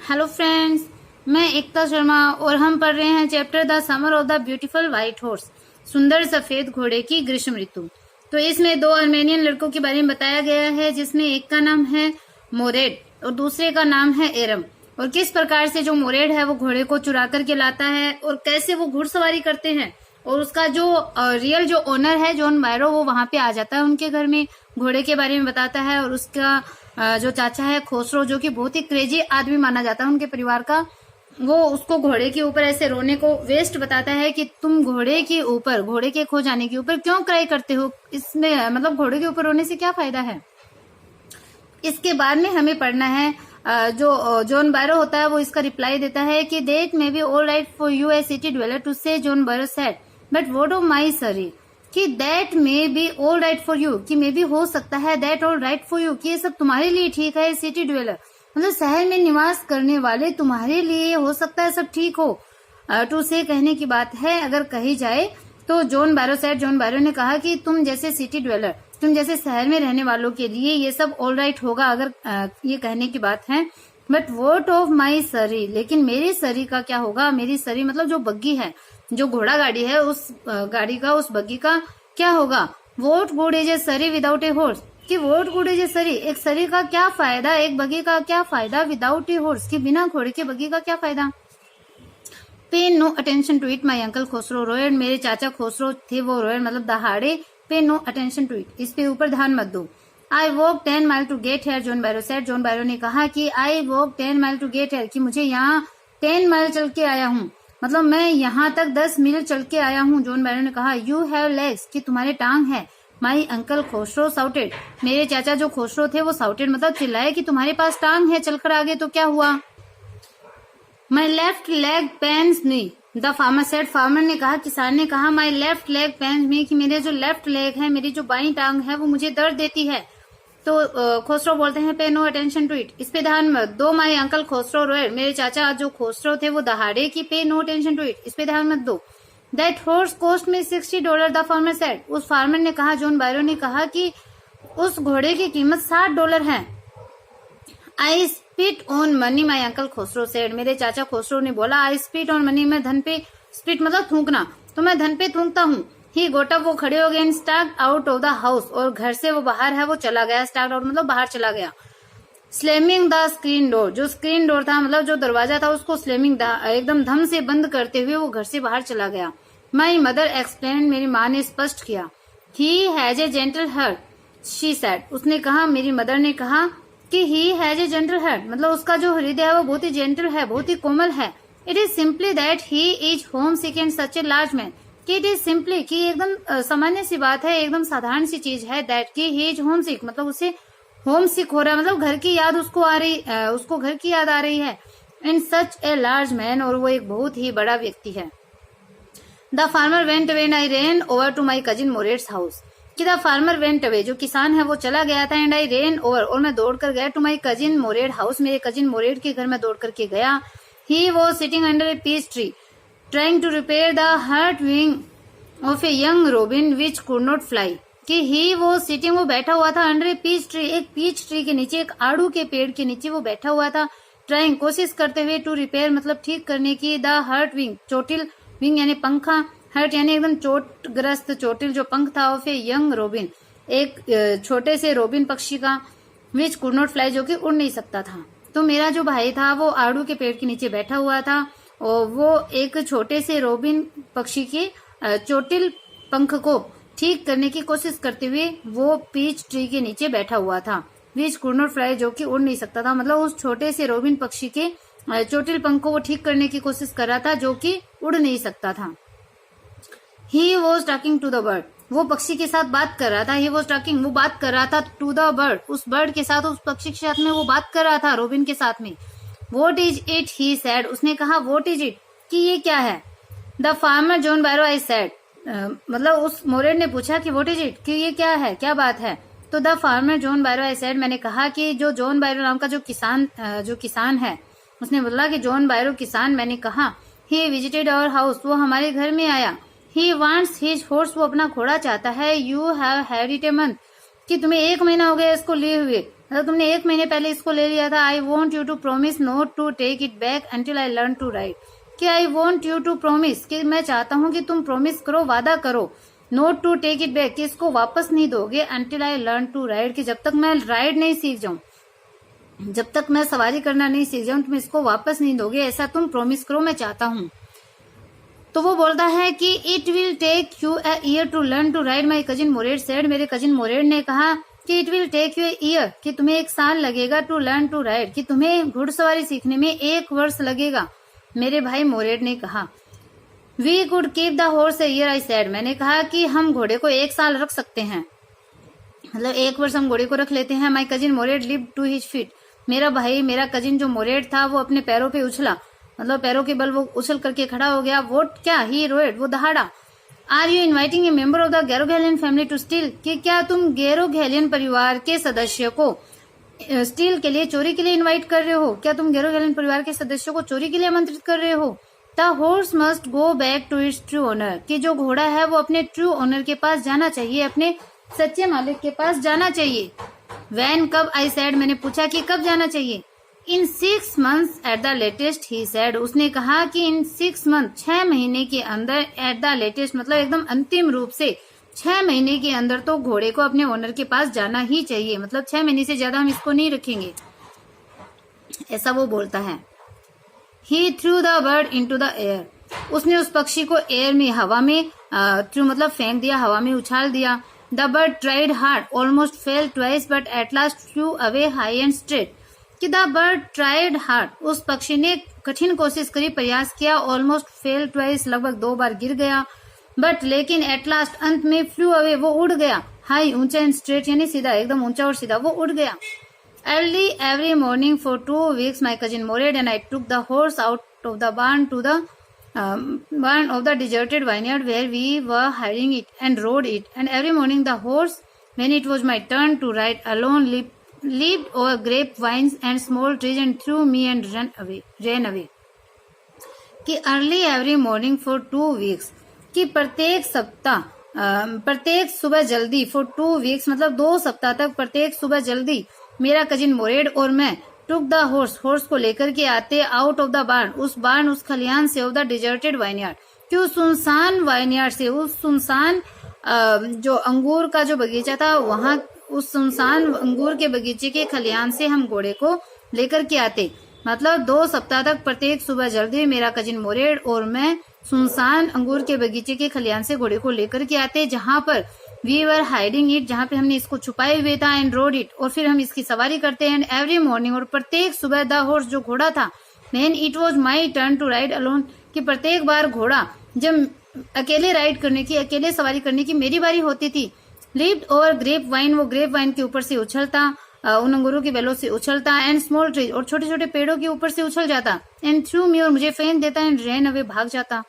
Hello friends, मैं एकता शर्मा और हम पढ़ रहे हैं chapter the summer of the beautiful white horse, सुंदर सफेद घोड़े की ग्रीष्म ऋतु। तो इसमें दो अर्मेनियन लड़कों के बारे में बताया गया है, जिसमें एक का नाम है मोरेड और दूसरे का नाम है एरम। और किस प्रकार से जो मोरेड है वो घोड़े को चुरा करके लाता है और कैसे वो घुड़सवारी करते हैं, और उसका जो रियल जो ओनर है जॉन बायरो वो वहां पे आ जाता है उनके घर में, घोड़े के बारे में बताता है। और उसका जो चाचा है खोसरो, जो कि बहुत ही क्रेजी आदमी माना जाता है उनके परिवार का, वो उसको घोड़े के ऊपर ऐसे रोने को वेस्ट बताता है कि तुम घोड़े के ऊपर, घोड़े के खो जाने के ऊपर क्यों क्राई करते हो, इसमें मतलब घोड़े के ऊपर रोने से क्या फायदा है। इसके बाद में हमें पढ़ना है जो जॉन बायरो होता है वो इसका रिप्लाई देता है कि that may be all right for you a city dweller to say, John Byro said, but what of my surrey, कि that may be all right for you, कि मे बी हो सकता है that all right for you, कि ये सब तुम्हारे लिए ठीक है। सिटी ड्वेलर मतलब शहर में निवास करने वाले तुम्हारे लिए हो सकता है सब ठीक हो। टू से कहने की बात है, अगर कही जाए तो John Byro said, John Byro ने कहा कि तुम जैसे सिटी ड्वेलर, तुम जैसे शहर में रहने वालों के लिए ये सब ऑल राइट होगा, अगर ये कहने की बात है। बट वॉट ऑफ माई सरी, लेकिन मेरी सरी का क्या होगा। मेरी सरी मतलब जो बग्गी है, जो घोड़ा गाड़ी है, उस गाड़ी का, उस बग्गी का क्या होगा। वोट गुड इज ए सरी विदाउट ए हॉर्स, कि वोट गुड इज ए सरी, एक सरी का क्या फायदा, एक बग्गी का क्या फायदा, विदाउट ए हॉर्स, कि बिना घोड़े के बग्गी का क्या फायदा। Pay no attention to it, my uncle Khosrove roared, मेरे चाचा खोसरो थे वो रोयड मतलब दहाड़े। पे नो अटेंशन टू इट, इस पे ऊपर ध्यान मत दो। I walk 10 mile to get here, John Byro said, John Byro ने कहा कि I walk 10 mile to get here, कि मुझे यहाँ 10 माइल चल के आया हूँ, मतलब मैं यहाँ तक 10 मील चल के आया हूँ। जॉन बायरो ने कहा यू हैव लेग्स, कि तुम्हारे टांग है। माई अंकल खोसरो साउटेड, मेरे चाचा जो खोसरो थे वो साउटेड मतलब चिल्लाए कि तुम्हारे पास टांग है, चलकर आगे तो क्या हुआ। My left leg pens me, the farmer said, farmer ने कहा, किसान ने कहा, माई लेफ्ट लेग पेन्स मी, कि मेरे जो लेफ्ट लेग है, मेरी जो बाई टांग है वो मुझे दर्द देती है। तो खोसरो बोलते हैं पे नो अटेंशन टू इट, इस पे ध्यान मत दो। माई अंकल खोसरो रोयर, मेरे चाचा जो खोसरो थे वो दहाड़े, की पे नो अटेंशन टू इट, इस पे ध्यान मत दो। दैट हॉर्स कॉस्ट में $60, द फार्मर सेड, उस फार्मर ने कहा, जॉन बायरो ने कहा कि उस घोड़े की कीमत $60 है। I spit on money, my uncle Khosrove said, मेरे चाचा खोसरो ने बोला, आई स्पिट ऑन मनी, मैं धन पे, स्पिट मतलब थूकना, तो मैं धन पे थूकता हूँ। ही गोट अप, वो खड़े हो गए, and start out of the house, और घर से वो बाहर है वो चला गया। स्टार्ट आउट मतलब बाहर चला गया। स्लैमिंग द स्क्रीन डोर, जो स्क्रीन डोर था मतलब जो दरवाजा था उसको स्लैमिंग एकदम धम से बंद करते हुए वो घर से बाहर चला गया। माई मदर एक्सप्लेन, मेरी माँ ने स्पष्ट किया। He has a gentle heart, she said, उसने कहा, मेरी मदर ने कहा कि he has a gentle heart मतलब उसका जो हृदय है वो बहुत ही जेंटल है, बहुत ही कोमल है। It is simply that he is home sick and such a large man, कि इट इज सिंपली, कि एकदम सामान्य सी बात है, एकदम साधारण सी चीज है। दैट की ही इज होम सिक मतलब उसे होम सिक हो रहा है, मतलब घर की याद उसको आ रही, उसको घर की याद आ रही है। And such a large man, और वो एक बहुत ही बड़ा व्यक्ति है। The farmer went away and I ran over to my cousin Mourad's house, कि द फार्मर वेंट अवे, जो किसान है वो चला गया था, एंड आई रेन ओवर, और मैं दौड़ कर गया, to my cousin Mourad house, मेरे कजिन मोरेड के घर में दौड़ करके गया। He was sitting under a peach tree trying to repair the hurt wing of a young robin which could not fly, कि ही वो सिटिंग, वो बैठा हुआ था, अंडर ए पीच ट्री, एक पीच ट्री के नीचे, एक आड़ू के पेड़ के नीचे वो बैठा हुआ था। ट्राइंग कोशिश करते हुए, टू रिपेयर मतलब ठीक करने की, द हर्ट विंग चोटिल, विंग यानी पंखा, हर्ट यानी एकदम चोटग्रस्त, चोटिल जो पंख था, ऑफ ए यंग रोबिन एक छोटे से रोबिन पक्षी का, विच कुड नॉट फ्लाई जो कि उड़ नहीं सकता था। तो मेरा जो भाई था वो आड़ू के पेड़ के नीचे बैठा हुआ था और वो एक छोटे से रोबिन पक्षी के चोटिल पंख को ठीक करने की कोशिश करते हुए वो पीच ट्री के नीचे बैठा हुआ था। विच कुड नॉट फ्लाई जो कि उड़ नहीं सकता था, मतलब उस छोटे से रोबिन पक्षी के चोटिल पंख को वो ठीक करने की कोशिश कर रहा था जो कि उड़ नहीं सकता था। He was talking to the bird, वो पक्षी के साथ बात कर रहा था। ही वॉज टॉकिंग, वो बात कर रहा था, टू द बर्ड, उस बर्ड के साथ, उस पक्षी के साथ में वो बात कर रहा था, रोबिन के साथ में। What is it, he sad, उसने कहा वॉट इज इट, कि ये क्या है। The farmer John बायरो I sad, मतलब उस मोरेड ने पूछा कि वॉट इज इट, कि ये क्या है, क्या बात है। तो the farmer John बायरो I sad, मैंने कहा कि जो जॉन बायरो नाम का जो किसान है, उसने बोला कि जॉन बायरो किसान, मैंने कहा ही विजिटेड आवर हाउस, वो हमारे घर में आया। ही वांट्स हिज हॉर्स, वो अपना घोड़ा चाहता है। You have had it a month, कि तुम्हें 1 महीना हो गया इसको लिए हुए। मतलब तुमने 1 महीने पहले इसको ले लिया था। I want you to promise not to take it back until I learn to ride. कि I want you to promise, कि मैं चाहता हूँ कि तुम प्रोमिस करो, वादा करो, not to take it back, कि इसको वापस नहीं दोगे, until I learn to ride, कि जब तक मैं राइड नहीं सीख जाऊं, जब तक मैं सवारी करना नहीं सीख जाऊं तुम इसको वापस नहीं दोगे, ऐसा तुम प्रोमिस करो, मैं चाहता हूँ। तो वो बोलता है कि it will take you a year to learn to ride, my cousin Mourad said. मेरे कजिन मोरेड ने कहा कि it will take you year, कि तुम्हें 1 साल लगेगा, टू लर्न टू राइड, कि तुम्हें घुड़सवारी सीखने में 1 वर्ष लगेगा। मेरे भाई मोरेड ने कहा we could keep the horse a year, I said. मैंने कहा कि हम घोड़े को 1 साल रख सकते हैं, मतलब 1 वर्ष हम घोड़े को रख लेते हैं। माई कजिन मोरेड लिव टू हिज फीट। मेरा भाई, मेरा कजिन जो मोरेड था, वो अपने पैरों पे उछला, मतलब पैरों के बल वो उछल करके खड़ा हो गया। वोट क्या, ही रोएड, वो दहाड़ा। Are you inviting a member of the Garoghlanian family to steal, कि क्या तुम गैरोगैलियन परिवार के सदस्य को स्टील के लिए, चोरी के लिए इन्वाइट कर रहे हो? क्या तुम गैरोगैलियन परिवार के सदस्यों को चोरी के लिए आमंत्रित कर रहे हो? The horse must go back to its true owner, कि जो घोड़ा है वो अपने ट्रू ओनर के पास जाना चाहिए, अपने सच्चे मालिक के पास जाना चाहिए। वैन, कब? आई सेड, मैंने पूछा कि कब जाना चाहिए। इन 6 months at the latest, he said, उसने कहा कि इन 6 months, 6 महीने के अंदर, एट द लेटेस्ट मतलब एकदम अंतिम रूप से 6 महीने के अंदर तो घोड़े को अपने ओनर के पास जाना ही चाहिए, मतलब 6 महीने से ज्यादा हम इसको नहीं रखेंगे, ऐसा वो बोलता है। He threw the bird into the air, उसने उस पक्षी को एयर में, हवा में, थ्रू मतलब फेंक दिया, हवा में उछाल दिया। The bird tried hard, almost fail twice, but at last flu away high and straight, कि द बर्ड ट्राइड हार्ड, उस पक्षी ने कठिन कोशिश करी, प्रयास किया, ऑलमोस्ट फेल ट्वाइस, लगभग 2 बार गिर गया, बट लेकिन एट लास्ट, अंत में, फ्लू अवे, वो उड़ गया, हाई ऊंचा, एंड स्ट्रेट यानी सीधा, एकदम ऊंचा और सीधा वो उड़ गया। Early every morning for 2 weeks, my cousin Mored and I took the horse out of the barn to the barn of the deserted vineyard where we were hiding it, and rode it. And every morning the horse, when it was my turn to ride alone, leaped over grapevines and small trees and threw me and ran away. कि early every morning for 2 weeks, कि प्रत्येक सप्ताह, प्रत्येक सुबह जल्दी, for 2 weeks मतलब 2 सप्ताह तक प्रत्येक सुबह जल्दी मेरा कजिन मोरेड और मैं टुक द हॉर्स, हॉर्स को लेकर के आते, आउट ऑफ द बार्न, उस खलियान से, ऑफ द डिजर्टेड वाइनयार्ड, कि उस सुनसान वाइनयार्ड से, उस सुनसान जो अंगूर का जो बगीचा था, वहां उस सुनसान अंगूर के बगीचे के खलियान से हम घोड़े को लेकर के आते। मतलब 2 सप्ताह तक प्रत्येक सुबह जल्दी मेरा कजिन मोरेड और मैं सुनसान अंगूर के बगीचे के खलियान से घोड़े को लेकर के आते, जहां पर वी वर हाइडिंग इट, जहां पे हमने इसको छुपाए हुए था, एंड रोड इट, और फिर हम इसकी सवारी करते हैं। एंड एवरी मॉर्निंग, और प्रत्येक सुबह, द हॉर्स, जो घोड़ा था, when it was my turn to ride alone, कि प्रत्येक बार घोड़ा जब अकेले राइड करने की, अकेले सवारी करने की मेरी बारी होती थी, लीप्ड ओवर ग्रेप वाइन, वो ग्रेप वाइन के ऊपर से उछलता, उन अंगूरों की बेलों से उछलता, एंड स्मॉल ट्रीज, और छोटे छोटे पेड़ों के ऊपर से उछल जाता, एंड थ्रू मी, और मुझे फेंक देता, एंड रैन अवे, भाग जाता।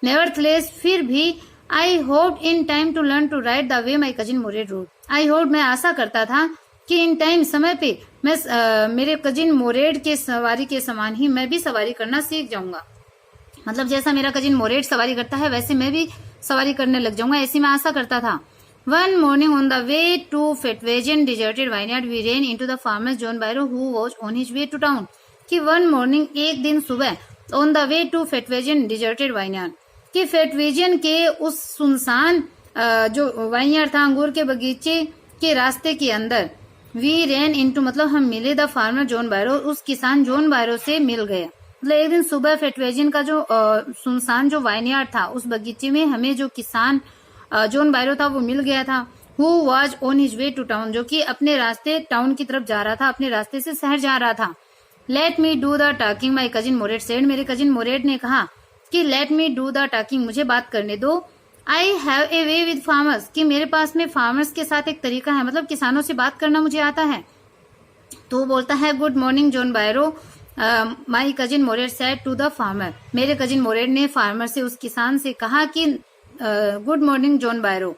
नेवरथलेस, फिर भी, I hoped in time to learn to ride the way my cousin Mourad rode, I hoped, मैं आशा करता था कि इन टाइम, समय पे, मैं मेरे कजिन मोरेड के सवारी के समान ही मैं भी सवारी करना सीख जाऊंगा, मतलब जैसा मेरा कजिन मोरेड सवारी करता है वैसे मैं भी सवारी करने लग जाऊंगा, ऐसी मैं आशा करता था। One morning on the way to Fetwagen deserted vineyard, we ran into the farmer John Byro who was on his way to town. कि one morning, एक दिन सुबह, on the way to Fetwagen deserted vineyard, कि फेटवेजन के उस सुनसान जो vineyard था, अंगूर के बगीचे के रास्ते के अंदर, वी रैन इनटू मतलब हम मिले, द फार्मर जॉन बायरो, उस किसान जॉन बायरो से मिल गए। मतलब एक दिन सुबह फेटवेजन का जो सुनसान जो वाइनयार्ड था, उस बगीचे में हमें जो किसान जॉन बायरो था वो मिल गया था। Who was on his way to town, जो कि अपने रास्ते टाउन की तरफ जा रहा था, अपने रास्ते से शहर जा रहा था। Let me do the talking, my cousin Mourad said, मेरे कजिन मोरेड ने कहा कि let me do the talking, मुझे बात करने दो। I have a way with farmers, कि मेरे पास में फार्मर्स के साथ एक तरीका है, मतलब किसानों से बात करना मुझे आता है। तो वो बोलता है good morning John Byro, my cousin Mourad said to the farmer, मेरे कजिन मोरेड ने फार्मर से, उस किसान से कहा कि good morning John Byro.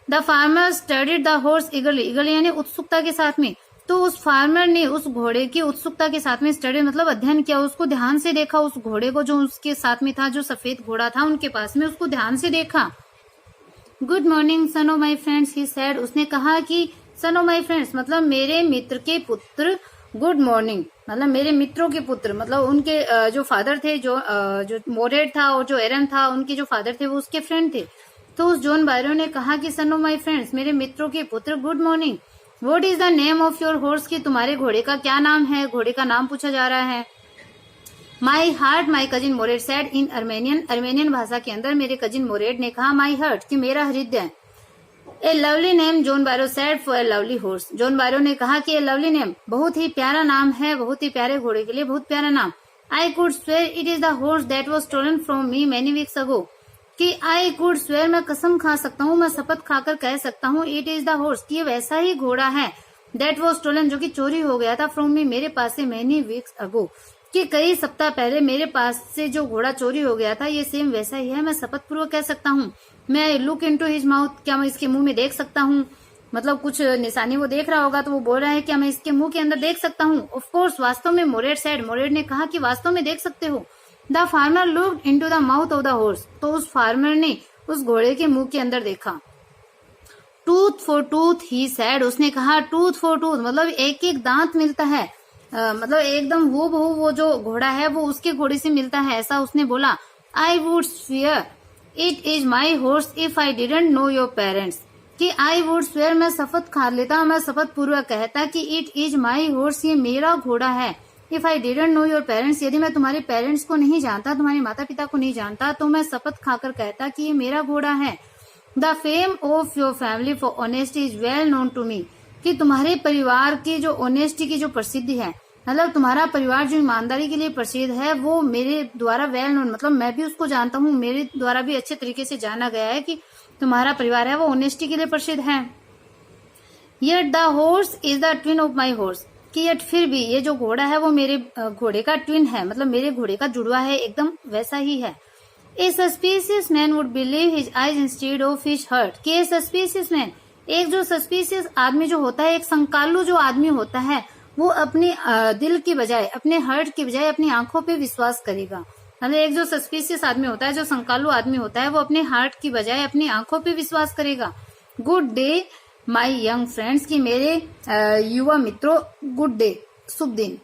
The farmer studied the horse eagerly, eagerly यानी उत्सुकता के साथ में, तो उस फार्मर ने उस घोड़े की उत्सुकता के साथ में, स्टडी मतलब अध्ययन किया, उसको ध्यान से देखा, उस घोड़े को जो उसके साथ में था, जो सफेद घोड़ा था उनके पास में, उसको ध्यान से देखा। Good morning son of my friends, he said, उसने कहा कि सन ऑफ माई फ्रेंड्स मतलब मेरे मित्र के पुत्र, गुड मॉर्निंग मतलब मेरे मित्रों के पुत्र, मतलब उनके जो फादर थे, जो मोरेड था और जो एरन था, उनके जो फादर थे वो उसके फ्रेंड थे। तो उस जॉन बायरो ने कहा कि सन ऑफ माई फ्रेंड्स मेरे मित्रों के पुत्र, good morning. What is the name of your horse कि तुम्हारे घोड़े का क्या नाम है, घोड़े का नाम पूछा जा रहा है। My heart my cousin Mourad said in Armenian भाषा के अंदर मेरे कजिन मोरेड ने कहा माई हार्ट कि मेरा हृदय। A lovely name John Byro said for a lovely horse, John Byro ने कहा कि ए लवली नेम बहुत ही प्यारा नाम है, बहुत ही प्यारे घोड़े के लिए बहुत प्यारा नाम। I could swear it is the horse that was stolen from me many weeks ago कि आई कुड स्वेयर मैं कसम खा सकता हूँ, मैं शपथ खाकर कह सकता हूँ, इट इज द हॉर्स कि ये वैसा ही घोड़ा है, दैट वाज स्टोलन जो कि चोरी हो गया था, फ्रॉम मी मेरे पास से मेनी वीक्स अगो कि कई सप्ताह पहले मेरे पास से जो घोड़ा चोरी हो गया था ये सेम वैसा ही है, मैं शपथ पूर्वक कह सकता हूँ। मैं लुक इनटू हिज माउथ क्या मैं इसके मुंह में देख सकता हूँ, मतलब कुछ निशानी वो देख रहा होगा तो वो बोल रहा है क्या मैं इसके मुंह के अंदर देख सकता हूँ। ऑफ कोर्स वास्तव में मोरेड सेड, मोरेड ने कहा कि वास्तव में देख सकते हो। The farmer looked into the mouth of the horse, तो उस फार्मर ने उस घोड़े के मुंह के अंदर देखा। Tooth for tooth he said, उसने कहा टूथ फॉर टूथ मतलब एक एक दांत मिलता है, मतलब एकदम हूबहू वो जो घोड़ा है वो उसके घोड़े से मिलता है, ऐसा उसने बोला। I would swear it is my horse if I didn't know your parents कि आई वुड स्वेयर मैं शपथ खा लेता, मैं शपथ पूर्वक कहता कि इट इज माई हॉर्स ये मेरा घोड़ा है। If I didn't know your parents यदि मैं तुम्हारे पेरेंट्स को नहीं जानता, तुम्हारे माता पिता को नहीं जानता, तो मैं शपथ खाकर कहता कि ये मेरा घोड़ा है। The fame of your family for honesty is well known to me कि तुम्हारे परिवार की जो ऑनेस्टी की जो प्रसिद्धि है, मतलब तुम्हारा परिवार जो ईमानदारी के लिए प्रसिद्ध है वो मेरे द्वारा वेल नोन मतलब मैं भी उसको जानता हूँ, मेरे द्वारा भी अच्छे तरीके से जाना गया है कि तुम्हारा परिवार है वो ऑनेस्टी के लिए प्रसिद्ध है। Yet the horse is the twin of my horse कि येट फिर भी ये जो घोड़ा है वो मेरे घोड़े का ट्विन है, मतलब मेरे घोड़े का जुड़वा है, एकदम वैसा ही है। A suspicious man would believe his eyes instead of his heart कि ए सस्पिशियस मैन एक जो सस्पिशियस आदमी जो होता है, एक संकालू जो आदमी होता है वो अपने दिल की बजाय, अपने हर्ट की बजाय अपनी आंखों पे विश्वास करेगा। मतलब एक जो सस्पिशियस आदमी होता है, जो संकालू आदमी होता है वो अपने हार्ट की बजाय अपनी आंखों पे विश्वास करेगा। Good day my young friends की मेरे युवा मित्रों, गुड डे शुभ दिन।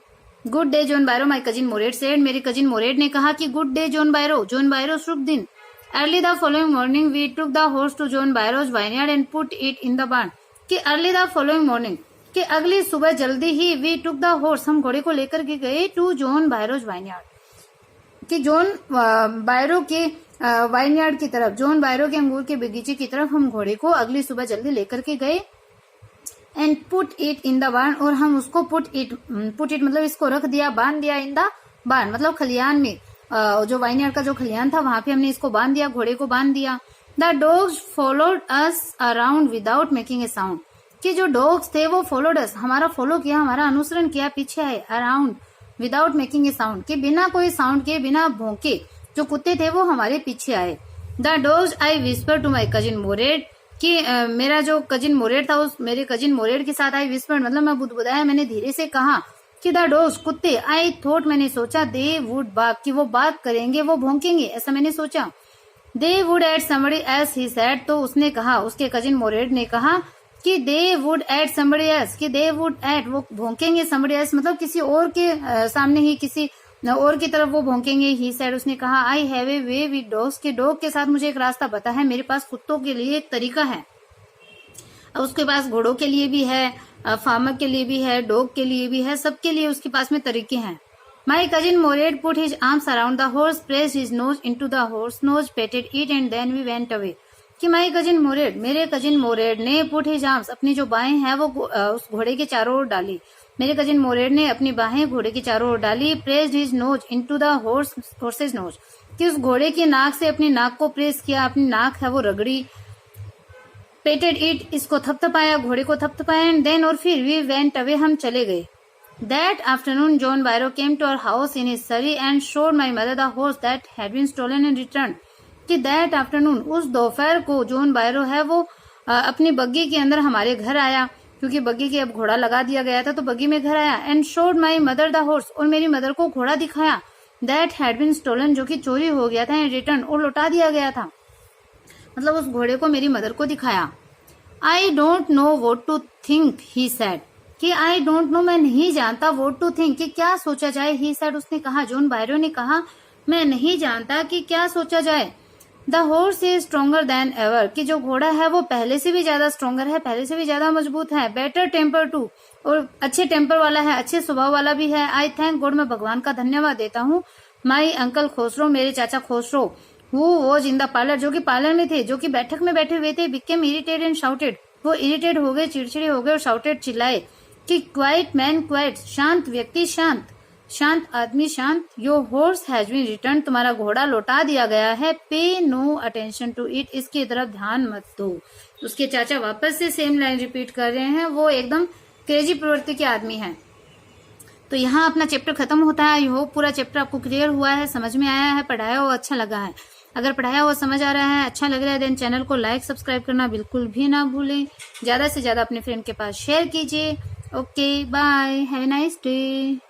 Good day John Byro my cousin Mourad said, मेरे कजिन मोरेड ने कहा कि गुड डे जॉन बायरो शुभ दिन। Early the following morning we took the horse to John Byro's vineyard and put it in the barn कि early the following morning कि अगली सुबह जल्दी ही वी टुक द हॉर्स हम घोड़े को लेकर के गए टू जॉन बायरोज वाइनयार्ड कि जॉन बायरो के वाइनयार्ड की तरफ, जॉन बायरो के अंगूर के बगीचे की तरफ हम घोड़े को अगली सुबह जल्दी लेकर के गए। And put it in the barn और हम उसको पुट इट मतलब इसको रख दिया, बांध दिया, इन द बार्न मतलब खलियान में, जो वाइनयार्ड का जो खलियान था वहां पे हमने इसको बांध दिया, घोड़े को बांध दिया। The dogs followed us around without making a sound कि जो डॉग्स थे वो फॉलोड अस हमारा फॉलो किया, हमारा अनुसरण किया, पीछे आए, around without making a sound कि बिना कोई साउंड के, बिना भौंके जो कुत्ते थे वो हमारे पीछे आए। The dogs I whispered to my cousin Mourad कि मेरा जो कजिन मोरेड था उस मेरे कजिन मोरेड के साथ आई विस्पर मतलब मैं बुदबुदाया, मैंने धीरे से कहा कि द डॉग्स कुत्ते, आई थॉट मैंने सोचा, दे वुड बार्क कि वो बार्क करेंगे, वो भौंकेंगे, ऐसा मैंने सोचा। They would at somebody else he said तो उसने कहा, उसके कजिन मोरेड ने कहा कि they would at somebody else कि दे वुड एट वो भौंकेंगे, समबडी एल्स मतलब किसी और के सामने ही, किसी और की तरफ वो भौंकेंगे। ही सेड उसने कहा आई have a way with dogs के डॉग के साथ मुझे एक रास्ता पता है, मेरे पास कुत्तों के लिए एक तरीका है, उसके पास घोड़ों के लिए भी है, फार्मर के लिए भी है, डॉग के लिए भी है, सबके लिए उसके पास में तरीके हैं। My cousin Mourad put his arms around the horse, pressed his nose into the horse nose, patted it and then we went away कि माई कजिन मोरेड मेरे कजिन मोरेड ने पुट हिज आर्म्स अपनी जो बाहें हैं वो उस घोड़े के चारों ओर डाली, मेरे कजिन मोरेड ने अपनी बाहें घोड़े की चारों ओर डाली। Pressed his nose into the horse's nose कि उस घोड़े की नाक से अपनी नाक को प्रेस किया, अपनी नाक है वो रगड़ी। पेटेड इट इसको थपथपाया, घोड़े को थपथपाया, एंड देन और फिर वी वेंट अवे हम चले गए। That afternoon John Byro came to our house in his surrey and showed my mother the horse that had been stolen and returned कि दैट आफ्टरनून उस दोपहर को जॉन बायरो है वो अपनी बग्गी के अंदर हमारे घर आया, क्योंकि बग्गी के अब घोड़ा लगा दिया गया था तो बग्गी में घर आया। And showed my mother the horse और मेरी मदर को घोड़ा दिखाया, दैट हैड बीन स्टोलन जो कि चोरी हो गया था, एंड रिटर्न और लौटा दिया गया था, मतलब उस घोड़े को मेरी मदर को दिखाया। I don't know what to think, he said, कि आई डोंट नो, मैं नहीं जानता, वॉट टू थिंक, कि क्या सोचा जाए, ही सेड, उसने कहा, जॉन बायरो ने कहा, मैं नहीं जानता कि क्या सोचा जाए। The horse is stronger then ever, कि जो घोड़ा है वो पहले से भी ज्यादा स्ट्रोंगर है, पहले से भी ज्यादा मजबूत है। बेटर टेम्पर टू, और अच्छे टेम्पर वाला है, अच्छे स्वभाव वाला भी है। आई थैंक गॉड, मैं भगवान का धन्यवाद देता हूँ। माई अंकल खोसरो, मेरे चाचा Khosrove, who was in the parlour, जो कि पार्लर में थे, जो कि बैठक में बैठे हुए थे, बिकेम इरिटेड एंड शाउटेड, वो इरिटेट हो गए, चिड़चिड़े हो गए, और शाउटेड, चिल्लाए, कि क्वाइट मैन क्वाइट, शांत व्यक्ति शांत, शांत आदमी शांत। Your horse has been return, तुम्हारा घोड़ा लौटा दिया गया है। पे नो अटेंशन टू इट, इसकी तरफ ध्यान मत दो। उसके चाचा वापस से सेम लाइन रिपीट कर रहे हैं, वो एकदम क्रेजी प्रवृत्ति के आदमी हैं। तो यहाँ अपना चैप्टर खत्म होता है। आई होप पूरा चैप्टर आपको क्लियर हुआ है, समझ में आया है, पढ़ाया हुआ अच्छा लगा है। अगर पढ़ाया हुआ समझ आ रहा है, अच्छा लग रहा है, देन चैनल को लाइक सब्सक्राइब करना बिल्कुल भी ना भूलें। ज्यादा से ज्यादा अपने फ्रेंड के पास शेयर कीजिए। Okay bye, have a nice day.